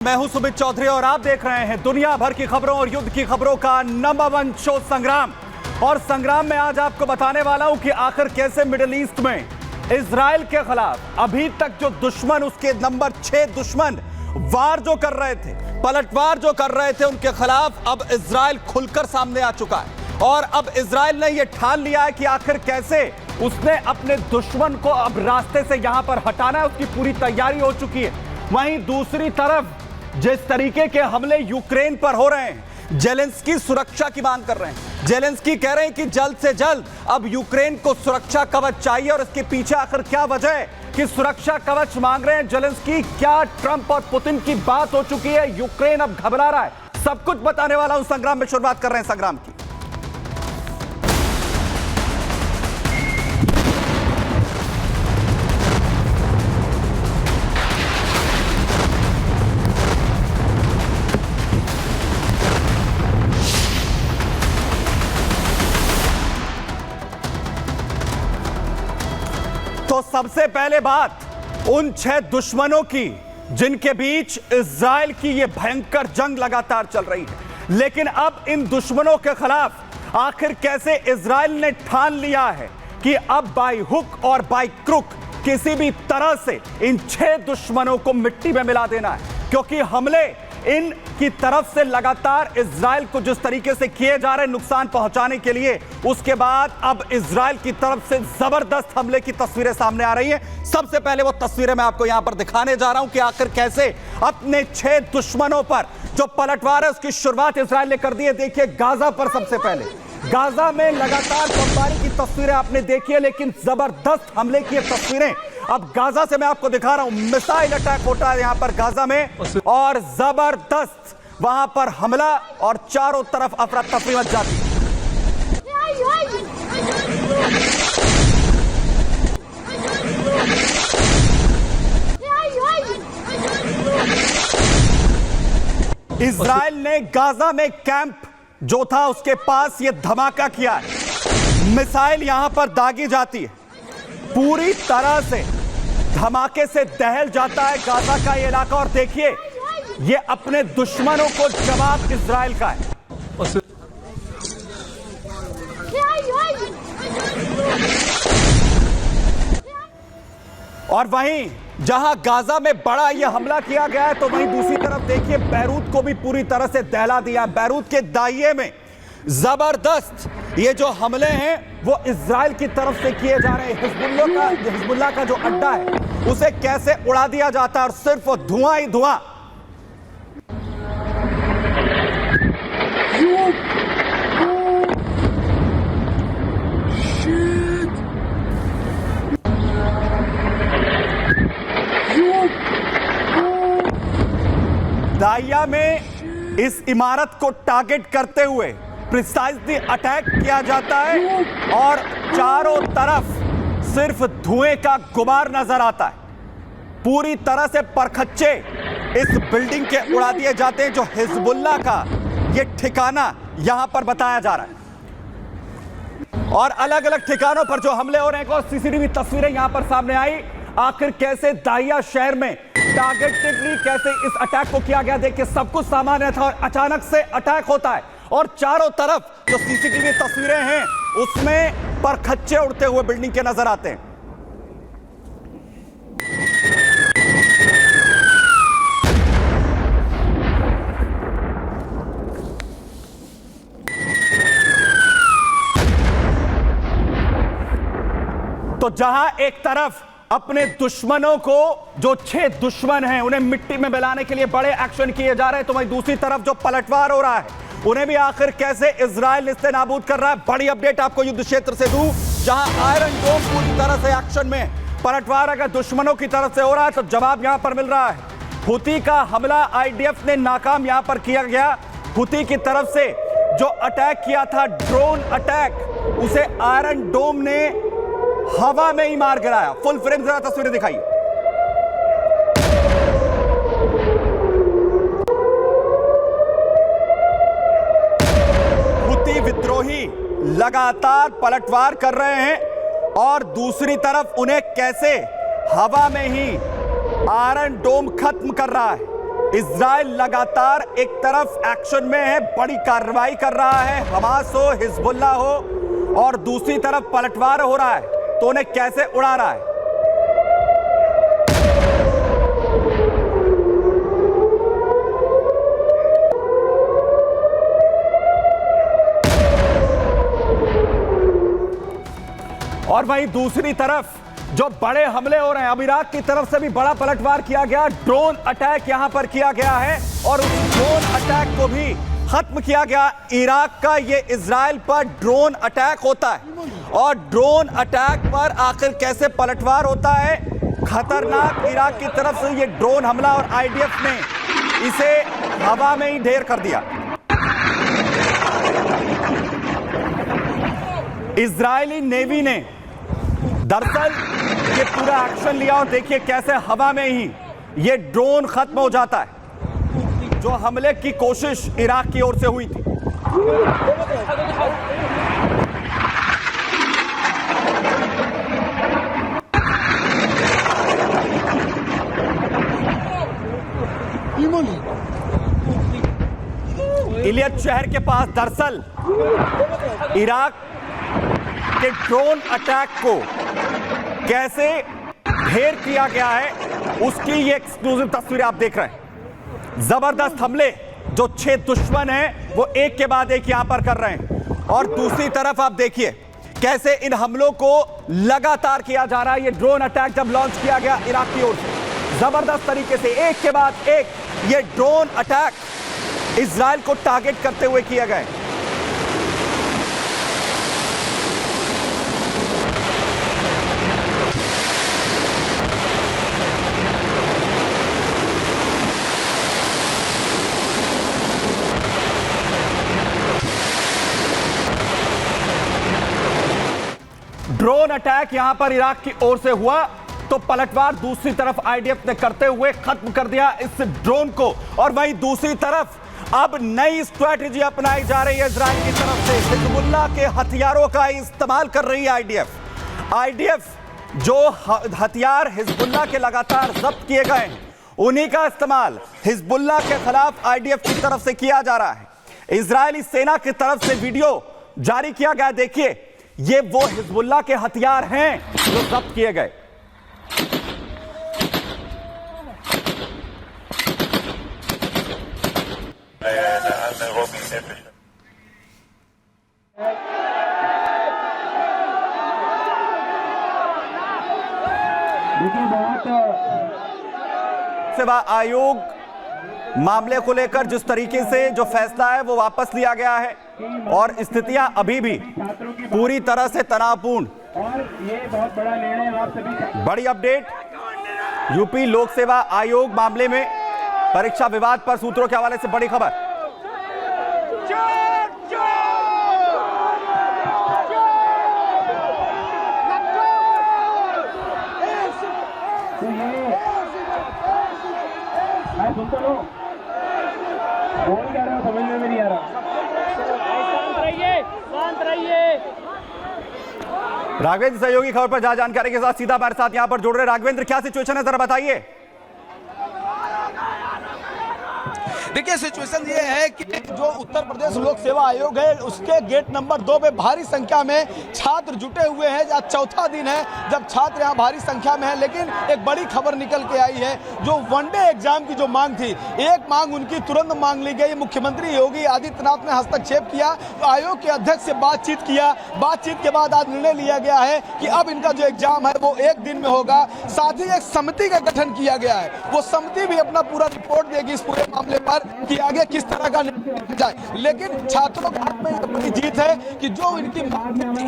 मैं हूं सुमित चौधरी और आप देख रहे हैं दुनिया भर की खबरों और युद्ध की खबरों का नंबर 1 शो संग्राम। और संग्राम में आज आपको बताने वाला हूं कि आखिर कैसे मिडिल ईस्ट में इजराइल के खिलाफ अभी तक जो दुश्मन, उसके नंबर 6 दुश्मन वार जो कर रहे थे, पलटवार जो कर रहे थे, उनके खिलाफ अब इजराइल खुलकर सामने आ चुका है। और अब इजराइल ने यह ठान लिया है कि आखिर कैसे उसने अपने दुश्मन को अब रास्ते से यहां पर हटाना है, उसकी पूरी तैयारी हो चुकी है। वहीं दूसरी तरफ जिस तरीके के हमले यूक्रेन पर हो रहे हैं, जेलेंस्की सुरक्षा की मांग कर रहे हैं। जेलेंस्की कह रहे हैं कि जल्द से जल्द अब यूक्रेन को सुरक्षा कवच चाहिए। और इसके पीछे आखिर क्या वजह है कि सुरक्षा कवच मांग रहे हैं जेलेंस्की? क्या ट्रंप और पुतिन की बात हो चुकी है? यूक्रेन अब घबरा रहा है? सब कुछ बताने वाला हूं संग्राम में। शुरुआत कर रहे हैं संग्राम की। तो सबसे पहले बात उन 6 दुश्मनों की जिनके बीच इजराइल की यह भयंकर जंग लगातार चल रही है। लेकिन अब इन दुश्मनों के खिलाफ आखिर कैसे इजराइल ने ठान लिया है कि अब बाय हुक और बाय क्रुक किसी भी तरह से इन 6 दुश्मनों को मिट्टी में मिला देना है। क्योंकि हमले इन की तरफ से लगातार इजराइल को जिस तरीके से किए जा रहे नुकसान पहुंचाने के लिए, उसके बाद अब इजराइल की तरफ से जबरदस्त हमले की तस्वीरें सामने आ रही हैं। सबसे पहले वो तस्वीरें मैं आपको यहां पर दिखाने जा रहा हूं कि आखिर कैसे अपने 6 दुश्मनों पर जो पलटवार है उसकी शुरुआत इजराइल ने कर दी है। देखिए गाजा पर सबसे पहले, गाजा में लगातार बमबारी की तस्वीरें आपने देखी है, लेकिन जबरदस्त हमले की तस्वीरें अब गाजा से मैं आपको दिखा रहा हूं। मिसाइल अटैक होता है यहां पर गाजा में और जबरदस्त वहां पर हमला और चारों तरफ अफरा तफरी मच जाती है। इजराइल ने गाजा में कैंप जो था उसके पास ये धमाका किया है। मिसाइल यहां पर दागी जाती है, पूरी तरह से धमाके से दहल जाता है गाजा का ये इलाका। और देखिए ये अपने दुश्मनों को जवाब इजराइल का है। और वहीं जहां गाजा में बड़ा यह हमला किया गया है, तो वहीं दूसरी तरफ देखिए बैरूत को भी पूरी तरह से दहला दिया। बैरूत के दाहिए में जबरदस्त ये जो हमले हैं वो इजराइल की तरफ से किए जा रहे हैं। हिजबुल्लाह का जो अड्डा है उसे कैसे उड़ा दिया जाता है और सिर्फ धुआं ही धुआं। दाहिया में इस इमारत को टारगेट करते हुए प्रिसाइजली अटैक किया जाता है और चारों तरफ सिर्फ धुएं का गुबार नजर आता है। पूरी तरह से परखच्चे इस बिल्डिंग के उड़ा दिए जाते हैं जो हिजबुल्लाह का ये ठिकाना यहां पर बताया जा रहा है। और अलग अलग ठिकानों पर जो हमले हो रहे हैं और सीसीटीवी तस्वीरें यहां पर सामने आई। आखिर कैसे दाहिया शहर में टारगेटेडली कैसे इस अटैक को किया गया। देखिए सब कुछ सामान्य था और अचानक से अटैक होता है और चारों तरफ जो सीसीटीवी तस्वीरें हैं उसमें परखच्चे उड़ते हुए बिल्डिंग के नजर आते हैं। तो जहां एक तरफ अपने दुश्मनों को, जो 6 दुश्मन हैं, उन्हें मिट्टी में मिलाने के लिए बड़े एक्शन किए जा रहे हैं, तो वहीं दूसरी तरफ जो पलटवार हो रहा है उन्हें भी आखिर कैसे इजराइल इससे नाबूद कर रहा है। बड़ी अपडेट आपको युद्ध क्षेत्र से दूं, जहां आयरन डोम पूरी तरह से एक्शन में। पलटवार अगर दुश्मनों की तरफ से हो रहा है तो जवाब यहां पर मिल रहा है। हुती का हमला आईडीएफ ने नाकाम यहां पर किया गया। हुती की तरफ से जो अटैक किया था, ड्रोन अटैक, उसे आयरन डोम ने हवा में ही मार गिराया। फुल फ्रेम जरा तस्वीरें दिखाइए। हुती विद्रोही लगातार पलटवार कर रहे हैं और दूसरी तरफ उन्हें कैसे हवा में ही आयरन डोम खत्म कर रहा है। इजराइल लगातार एक तरफ एक्शन में है, बड़ी कार्रवाई कर रहा है, हमास हो, हिजबुल्लाह हो, और दूसरी तरफ पलटवार हो रहा है, तो उन्हें कैसे उड़ा रहा है। और वहीं दूसरी तरफ जो बड़े हमले हो रहे हैं, अब इराक की तरफ से भी बड़ा पलटवार किया गया, ड्रोन अटैक यहां पर किया गया है और उस ड्रोन अटैक को भी खत्म किया गया। इराक का ये इजराइल पर ड्रोन अटैक होता है और ड्रोन अटैक पर आखिर कैसे पलटवार होता है, खतरनाक इराक की तरफ से ये ड्रोन हमला और आईडीएफ ने इसे हवा में ही ढेर कर दिया। इजरायली नेवी ने दरअसल ये पूरा एक्शन लिया और देखिए कैसे हवा में ही ये ड्रोन खत्म हो जाता है, जो हमले की कोशिश इराक की ओर से हुई थी। इलियत शहर के पास दरअसल इराक के ड्रोन अटैक को कैसे ढेर किया गया है, उसकी ये एक्सक्लूसिव तस्वीर आप देख रहे हैं। जबरदस्त हमले जो 6 दुश्मन हैं वो एक के बाद एक यहां पर कर रहे हैं और दूसरी तरफ आप देखिए कैसे इन हमलों को लगातार किया जा रहा है। ये ड्रोन अटैक जब लॉन्च किया गया इराक की ओर से, जबरदस्त तरीके से एक के बाद एक ये ड्रोन अटैक इजराइल को टारगेट करते हुए किया गया। ड्रोन अटैक यहां पर इराक की ओर से हुआ तो पलटवार दूसरी तरफ आईडीएफ ने करते हुए खत्म कर दिया इस ड्रोन को। और वहीं दूसरी तरफ अब नई स्ट्रैटेजी अपनाई जा रही है इजराइल की तरफ से, हिजबुल्लाह के हथियारों का इस्तेमाल कर रही है आईडीएफ जो हथियार हिजबुल्लाह के लगातार जब्त किए गए हैं उन्हीं का इस्तेमाल हिजबुल्लाह के खिलाफ आईडीएफ की तरफ से किया जा रहा है। इजरायली सेना की तरफ से वीडियो जारी किया गया, देखिए ये वो हिजबुल्लाह के हथियार हैं जो जब्त किए गए। सेवा आयोग मामले को लेकर जिस तरीके से जो फैसला है वो वापस लिया गया है और स्थितियां अभी भी पूरी तरह से तनावपूर्ण। और ये बहुत बड़ा निर्णय आप सभी। बड़ी अपडेट, यूपी लोक सेवा आयोग मामले में परीक्षा विवाद पर सूत्रों के हवाले से बड़ी खबर। सुनते लो, बोल क्या रहे हो, समझने में नहीं आ रहा। शांत रहिए। राघवेंद्र सहयोगी खबर पर ज्यादा जानकारी के साथ सीधा हमारे साथ यहां पर जुड़ रहे। राघवेंद्र, क्या सिचुएशन है, जरा बताइए। देखिए सिचुएशन ये है कि जो उत्तर प्रदेश लोक सेवा आयोग है उसके गेट नंबर 2 पे भारी संख्या में छात्र जुटे हुए हैं। आज चौथा दिन है जब छात्र यहाँ भारी संख्या में है, लेकिन एक बड़ी खबर निकल के आई है। जो वनडे एग्जाम की जो मांग थी, एक मांग उनकी तुरंत मांग ली गई। मुख्यमंत्री योगी आदित्यनाथ ने हस्तक्षेप किया, आयोग के अध्यक्ष से बातचीत किया, बातचीत के बाद आज निर्णय लिया गया है कि अब इनका जो एग्जाम है वो एक दिन में होगा। साथ ही एक समिति का गठन किया गया है, वो समिति भी अपना पूरा रिपोर्ट देगी इस पूरे मामले पर कि आगे किस तरह का निर्णय जाए। लेकिन छात्रों के हाथ में बड़ी जीत है कि जो इनकी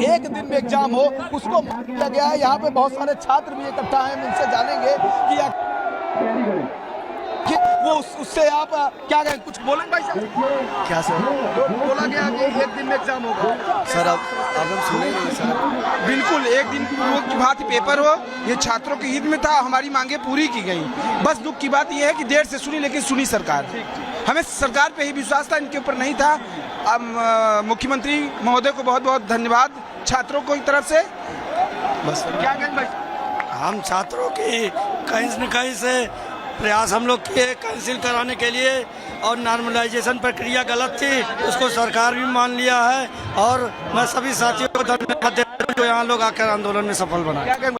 एक दिन में एग्जाम हो उसको मान लिया गया है। यहाँ पे बहुत सारे छात्र भी इकट्ठा हैं, हम इनसे जानेंगे कि वो उससे आप क्या कहें, कुछ बोलें भाई साहब। क्या सर? बोला गया कि एक दिन में एग्जाम होगा। सर अब हम सुनेंगे सर। बिल्कुल एक दिन की बात पेपर हो, ये छात्रों के हित में था, हमारी मांगे पूरी की गई। बस दुख की बात यह है कि देर से सुनी, लेकिन सुनी सरकार। हमें सरकार पे ही विश्वास था, इनके ऊपर नहीं था। अब मुख्यमंत्री महोदय को बहुत बहुत धन्यवाद छात्रों को की तरफ से। बस क्या कहें भाई? हम छात्रों की कहीं न कहीं से प्रयास हम लोग किए कैंसिल कराने के लिए, और नॉर्मलाइजेशन प्रक्रिया गलत थी, उसको सरकार भी मान लिया है। और मैं सभी साथियों को धन्यवाद देता हूं जो यहाँ लोग आकर आंदोलन में सफल बना।